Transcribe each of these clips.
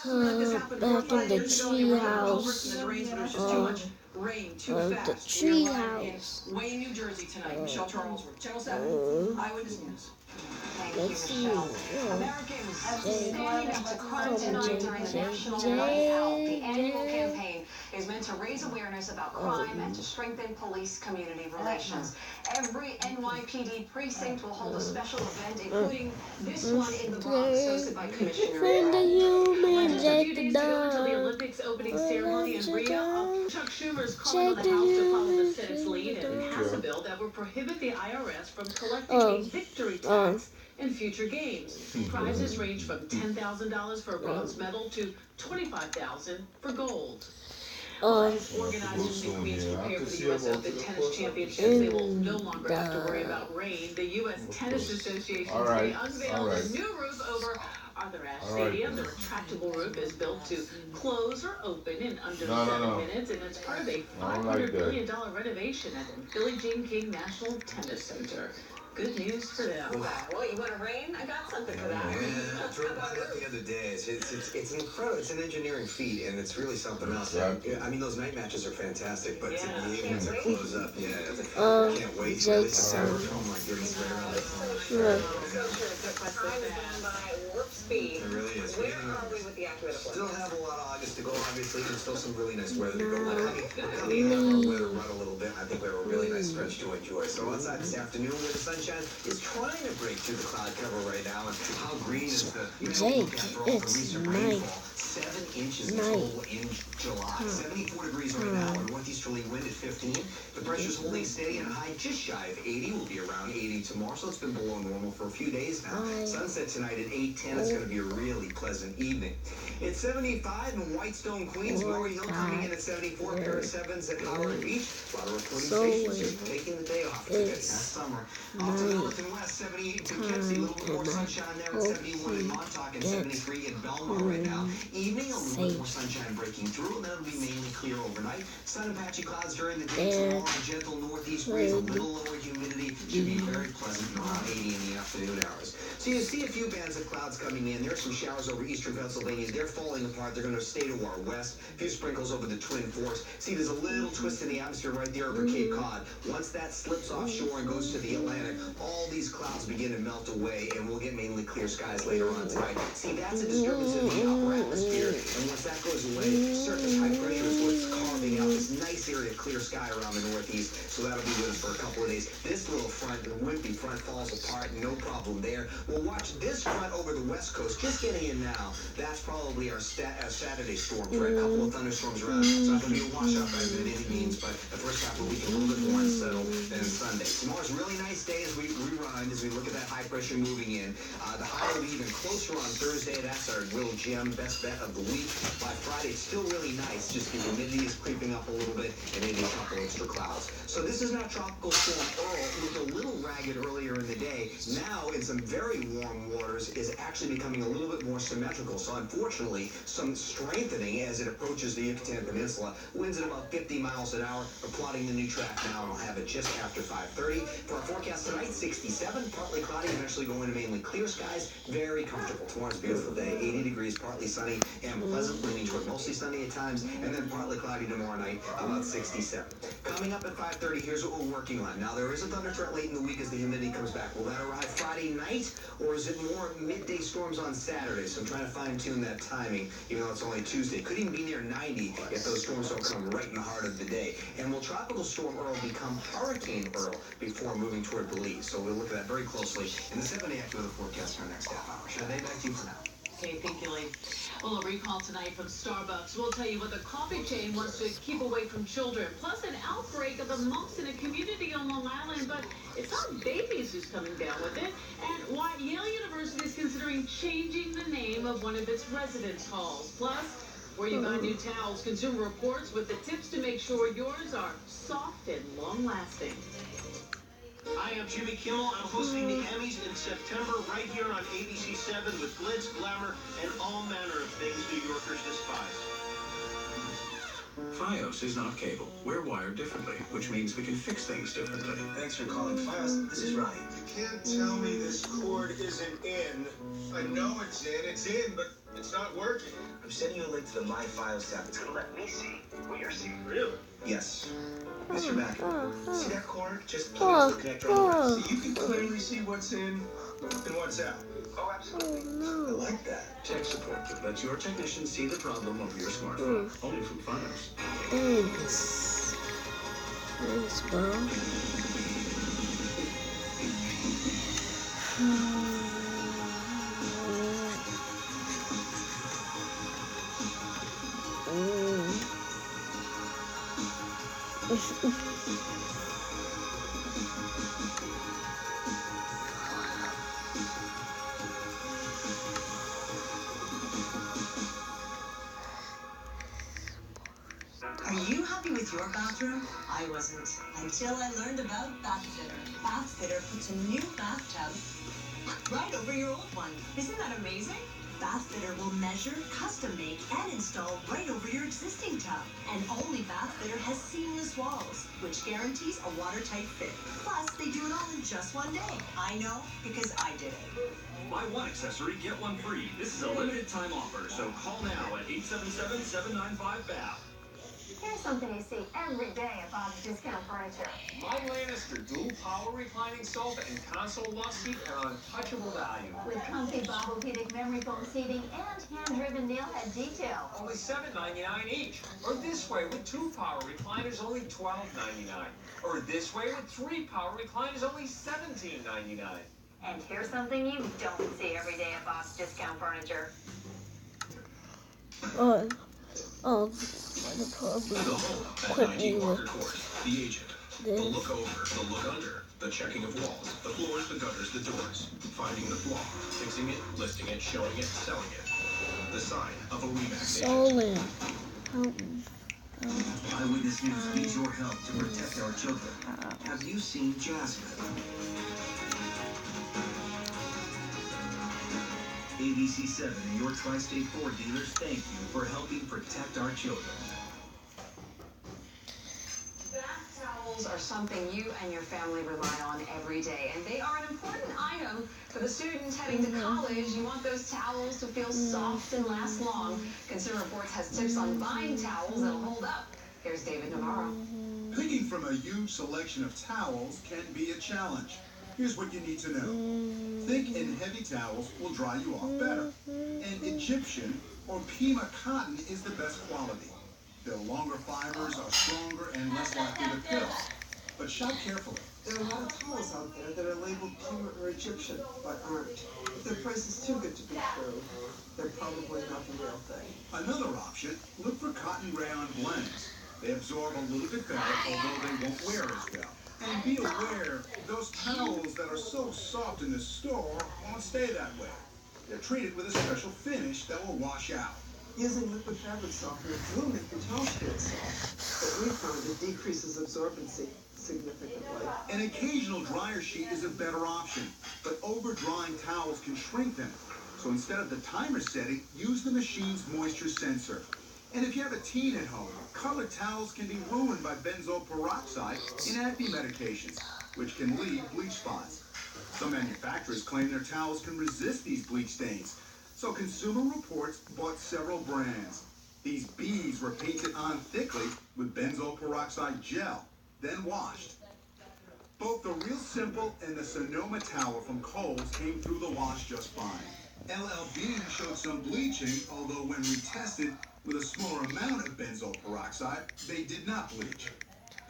back in the tree house. Rain too fast. The tree house. Wayne, New Jersey tonight. Michelle Charles, Channel 7, Eyewitness News. Let's see. Americans standing up to crime tonight during the National Night Out. The annual campaign is meant to raise awareness about crime and to strengthen police-community relations. Every NYPD precinct will hold a special event, including this one in the Bronx, hosted by Commissioner. Find the human, Just a few days to go until the Olympics opening ceremony in Rio. Chuck Schumer's calling on the House to follow the Senate's lead and pass a bill that will prohibit the IRS from collecting a victory tax in future games. Prizes range from $10,000 for a bronze medal to $25,000 for gold. As organizers in Queens prepare for the U.S. Open Tennis Championships, they will no longer have to worry about rain. The U.S. Tennis Association today unveiled a new roof over Arthur Ashe Stadium. The retractable roof is built to close or open in under 7 minutes, and it's part of a $500 million renovation at the Billie Jean King National Tennis Center. Good news for them. Well, you want to rain? I got something for that. I drove by that the other day. It's incredible. It's an engineering feat, and it's really something else. I mean, those night matches are fantastic, but to be able to close up, I can't wait. Jason. Oh my goodness, Warp speed. It really is. Where are we with the accurate Still have a lot of August to go, obviously. There's still some really nice weather to go. We're coming out of our weather run a little bit. I think we have a really nice stretch to enjoy. So outside this afternoon where the sunshine is trying to break through the cloud cover right now, and how green is the Jake, it's night. 7 inches total in July. 74 degrees right now, and northeasterly wind at 15. The pressure's holding steady and a high just shy of 80. We'll be around 80 tomorrow, so it's been below normal for a few days now. Sunset tonight at 8:10. It's going to be a really pleasant evening. It's 75 in Whitestone, Queens. Glory Hill coming in at 74. Pair of 7s at Howard Beach. A lot of reporting stations just taking the day off today. That's summer. Off to the north and west, 78 in Poughkeepsie. A little bit more sunshine there at 71 in Montauk and 73 in Belmont right now. Evening, a little bit more sunshine breaking through, and that'll be mainly clear overnight. Sun and patchy clouds during the day. Tomorrow, a gentle northeast breeze, a little lower humidity. Should be very pleasant and around 80 in the afternoon hours. So you see a few bands of clouds coming in. There are some showers over eastern Pennsylvania. They're falling apart. They're going to stay to our west. A few sprinkles over the Twin Forks. See, there's a little twist in the atmosphere right there over Cape Cod. Once that slips offshore and goes to the Atlantic, all these clouds begin to melt away, and we'll get mainly clear skies later on tonight. See, that's a disturbance in the upper atmosphere, and once that goes away, surface high pressure is what's carving out this nice area of clear sky around the northeast, so that'll be with us for a couple of days. This little front, the wimpy front, falls apart, no problem there. We'll watch this front over the west coast, just getting in now. That's probably our Saturday storm threat. A couple of thunderstorms around. It's not going to be a washout by any means, but the first half of the week a little bit more unsettled than Sunday. Tomorrow's a really nice day as we rerun, as we look at that high pressure moving in. The high will be even closer on Thursday. That's our real gem, best bet of the week. By Friday, it's still really nice. Just the humidity is creeping up a little bit, and maybe a couple extra clouds. So this is not Tropical Storm Earl. It was a little ragged earlier in the day. Now, in some very warm waters, is actually becoming a little bit more symmetrical. So unfortunately, some strengthening as it approaches the Yucatan Peninsula. Winds at about 50 miles an hour. We're plotting the new track now, and I'll have it just after 5:30. For our forecast tonight, 67, partly cloudy, eventually going to mainly clear skies. Very comfortable. Tomorrow's a beautiful day. 80 degrees, partly sunny, and pleasant, leaning toward mostly sunny at times, and then partly cloudy tomorrow night, about 67. Coming up at 5:30, here's what we're working on. Now, there is a thunder threat late in the week as the humidity comes back. Will that arrive Friday night, or is it more midday storms on Saturday? So I'm trying to fine-tune that timing, even though it's only Tuesday. Could even be near 90 if those storms don't come right in the heart of the day. And will Tropical Storm Earl become Hurricane Earl before moving toward Belize? So we'll look at that very closely in the 7 a.m. weather forecast for the next half hour. Should I back to you for now? Okay, thank you, Lee. Well, a recall tonight from Starbucks. We'll tell you what the coffee chain wants to keep away from children. Plus, an outbreak of the mumps in a community on Long Island, but it's not babies who's coming down with it. And why Yale University is considering changing the name of one of its residence halls. Plus, where you buy new towels, Consumer Reports with the tips to make sure yours are soft and long-lasting. Hi, I'm Jimmy Kimmel. I'm hosting the Emmys in September right here on ABC7 with glitz, glamour, and all manner of things New Yorkers despise. Fios is not cable. We're wired differently, which means we can fix things differently. Thanks for calling Fios. This is Ryan. You can't tell me this cord isn't in. I know it's in, but it's not working. I'm sending you a link to the My Files tab. It's gonna let me see what you're seeing. Really? Yes. Mr. Mack, see that cord? Just Oh, plug the connector on the oh. left. So you can clearly see what's in and what's out. Oh, absolutely. I like that. Tech support that lets your technician see the problem over your smartphone. Only from Files. Thanks. Thanks, bro. Are you happy with your bathroom? I wasn't, until I learned about Bathfitter. Bathfitter puts a new bathtub right over your old one. Isn't that amazing? Bathfitter will measure, custom make, and install right over your existing tub. And only Bathfitter has seamless walls, which guarantees a watertight fit. Plus, they do it all in just one day. I know, because I did it. Buy one accessory, get one free. This is a limited time offer, so call now at 877-795-BAB. Here's something you see every day at Bob's Discount Furniture. My Lannister dual power reclining sofa and console love seat are untouchable value. With comfy Bobopedic memory foam seating and hand-driven nailhead detail. Only $7.99 each. Or this way with 2 power recliners, only $12.99. Or this way with 3 power recliners, only $17.99. And here's something you don't see every day at Bob's Discount Furniture. The problem. The home at Quit 19 me. Walker Court. The agent. The This. look over, the look under, the checking of walls, the floors, the gutters, the doors, finding the flaw, fixing it, listing it, showing it, selling it. The sign of a RE/MAX agent. Solid. Eyewitness News needs your help to protect our children. Have you seen Jasmine? ABC 7 and your Tri-State Ford dealers thank you for helping protect our children. Bath towels are something you and your family rely on every day, and they are an important item for the student heading to college. You want those towels to feel soft and last long. Consumer Reports has tips on buying towels that'll hold up. Here's David Navarro. Picking from a huge selection of towels can be a challenge. Here's what you need to know. Thick and heavy towels will dry you off better. And Egyptian or Pima cotton is the best quality. Their longer fibers are stronger and less likely to pill. But shop carefully. There are a lot of towels out there that are labeled Pima or Egyptian, but aren't. If their price is too good to be true, they're probably not the real thing. Another option, look for cotton rayon blends. They absorb a little bit better, although they won't wear as well. And be aware, those towels that are so soft in the store won't stay that way. They're treated with a special finish that will wash out. Using liquid fabric softener will make your towels feel soft, but we found it decreases absorbency significantly. An occasional dryer sheet is a better option, but over-drying towels can shrink them. So instead of the timer setting, use the machine's moisture sensor. And if you have a teen at home, colored towels can be ruined by benzoyl peroxide in acne medications, which can leave bleach spots. Some manufacturers claim their towels can resist these bleach stains, so Consumer Reports bought several brands. These beads were painted on thickly with benzoyl peroxide gel, then washed. Both the Real Simple and the Sonoma towel from Kohl's came through the wash just fine. LL Bean showed some bleaching, although when retested with a smaller amount of benzoyl peroxide, they did not bleach.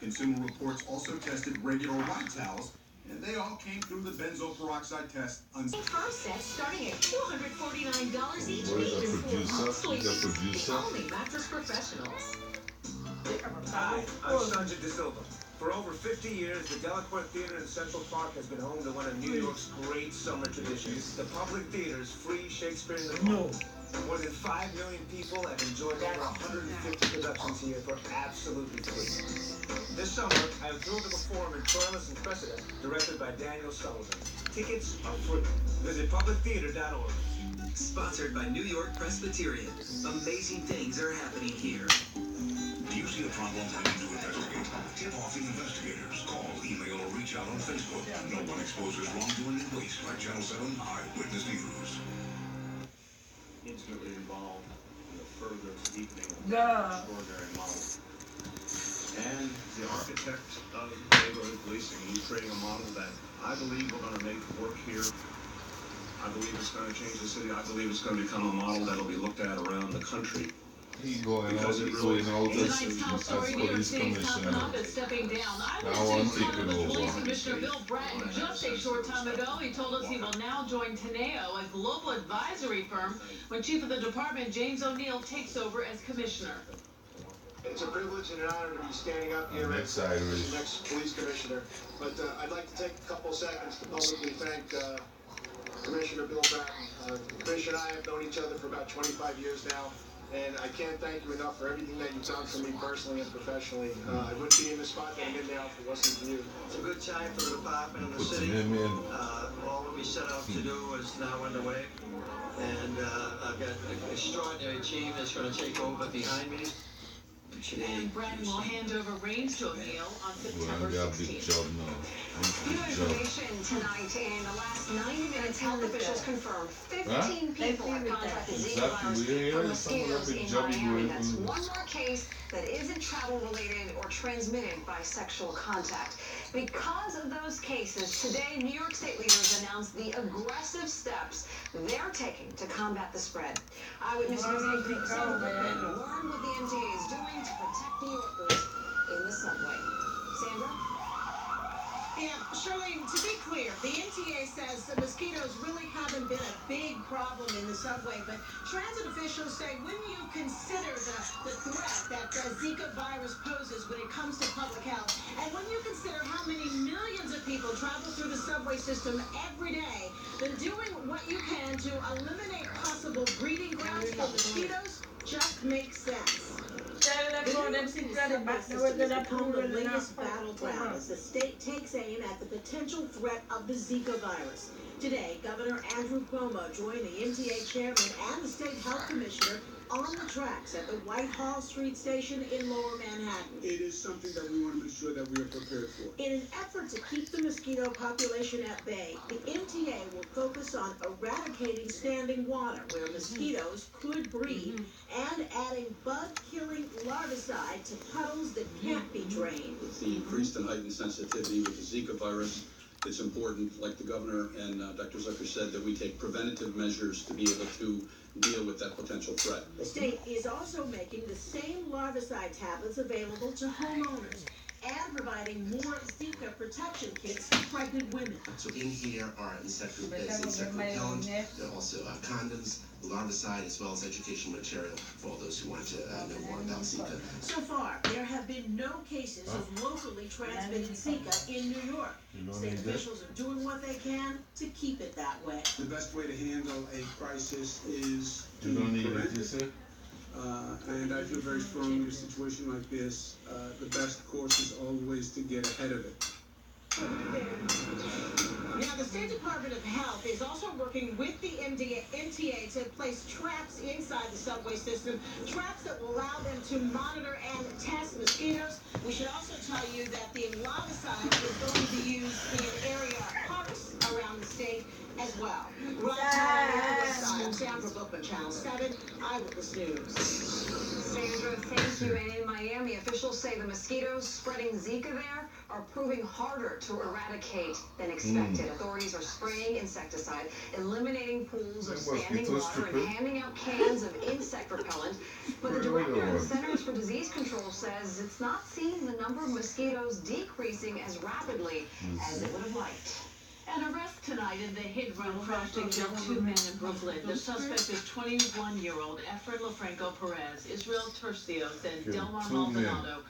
Consumer Reports also tested regular white towels, and they all came through the benzoyl peroxide test unscathed. First sets starting at $249 each. What is a producer? The producer? Only Mattress Professionals. Hi, I'm Sanjay De Silva. For over 50 years, the Delacorte Theater in Central Park has been home to one of New York's great summer traditions, the Public Theater's free Shakespeare in the Park. More than 5 million people have enjoyed over 150 productions here for absolutely free. This summer, I am thrilled to perform in Troilus and Cressida, directed by Daniel Sullivan. Tickets are free. Visit publictheater.org. Sponsored by New York Presbyterian. Amazing things are happening here. Do you see a problem we need to investigate? Tip off the investigators. Call, email, or reach out on Facebook. No one exposes wrongdoing and waste like Channel 7 Eyewitness News. ultimately involve further deepening of that extraordinary model. And the architect of neighborhood policing, he's creating a model that I believe we're going to make work here. I believe it's going to change the city. I believe it's going to become a model that will be looked at around the country. He going out, he's going out as police commissioner. Stepping down. Now I'm taking Police over. Commissioner Bill Bratton just a short time ago. He told us he will now join Teneo, a global advisory firm, when Chief of the Department James O'Neill takes over as commissioner. It's a privilege and an honor to be standing up here as the next police commissioner. But I'd like to take a couple of seconds to publicly thank Commissioner Bill Bratton. The Commissioner and I have known each other for about 25 years now. And I can't thank you enough for everything that you've done for me personally and professionally. I wouldn't be in the spot that I'm in now if it wasn't for you. It's a good time for the department and the city. All that we set out to do is now underway. And I've got an extraordinary team that's going to take over behind me. And Bratton will hand over reins to O'Neill on September 16th. New information tonight. In the last 90 minutes, health officials confirmed 15 people have contracted Zika virus from mosquitoes in Miami. That's one more case that isn't travel-related or transmitted by sexual contact. Because of those cases, today New York State leaders announced the aggressive steps they're taking to combat the spread. Eyewitness News anchor Sandra learned what the MTA is doing to protect New Yorkers in the subway. Sandra? Yeah, Charlene, to be clear, the MTA says the mosquitoes really haven't been a big problem in the subway, but transit officials say when you consider the threat that the Zika virus poses when it comes to public health, and when you consider how many millions of people travel through the subway system every day, then doing what you can to eliminate possible breeding grounds for mosquitoes just makes sense. The subway system has become the latest battleground as the state takes aim at the potential threat of the Zika virus. Today, Governor Andrew Cuomo joined the MTA chairman and the state health commissioner on the tracks at the Whitehall Street Station in Lower Manhattan. It is something that we want to make sure that we are prepared for. In an effort to keep the mosquito population at bay, the MTA will focus on eradicating standing water where mosquitoes could breed and adding bug-killing larvicide to puddles that can't be drained. With the increased and heightened sensitivity with the Zika virus, it's important, like the governor and Dr. Zucker said, that we take preventative measures to be able to deal with that potential threat. The state is also making the same larvicide tablets available to homeowners and providing more Zika protection kits to pregnant women. So in here are insect repellent, there are also condoms, larvicide, as well as educational material for all those who want to know more about Zika. So far, there have been no cases of locally transmitted Zika in New York. State officials are doing what they can to keep it that way. The best way to handle a crisis is to You don't need prevent it, you it. say? And I feel very strongly in a situation like this, the best course is always to get ahead of it. Now, the State Department of Health is also working with the MTA to place traps inside the subway system, traps that will allow them to monitor and test mosquitoes. We should also tell you that the larvicide is going to be used in area parks around the state as well. I'm Sandra Bookman, Channel 7, Eyewitness News. Sandra, thank you. And in Miami, officials say the mosquitoes spreading Zika there are proving harder to eradicate than expected. Authorities are spraying insecticide, eliminating pools of standing water, and handing out cans of insect repellent. But the director of the Centers for Disease Control says it's not seeing the number of mosquitoes decreasing as rapidly as it would have liked. An arrest tonight in the hit-run crash that killed two men in Brooklyn. The suspect is 21-year-old Efren LaFranco Perez, Israel Tercios, and Delmar Maldonado.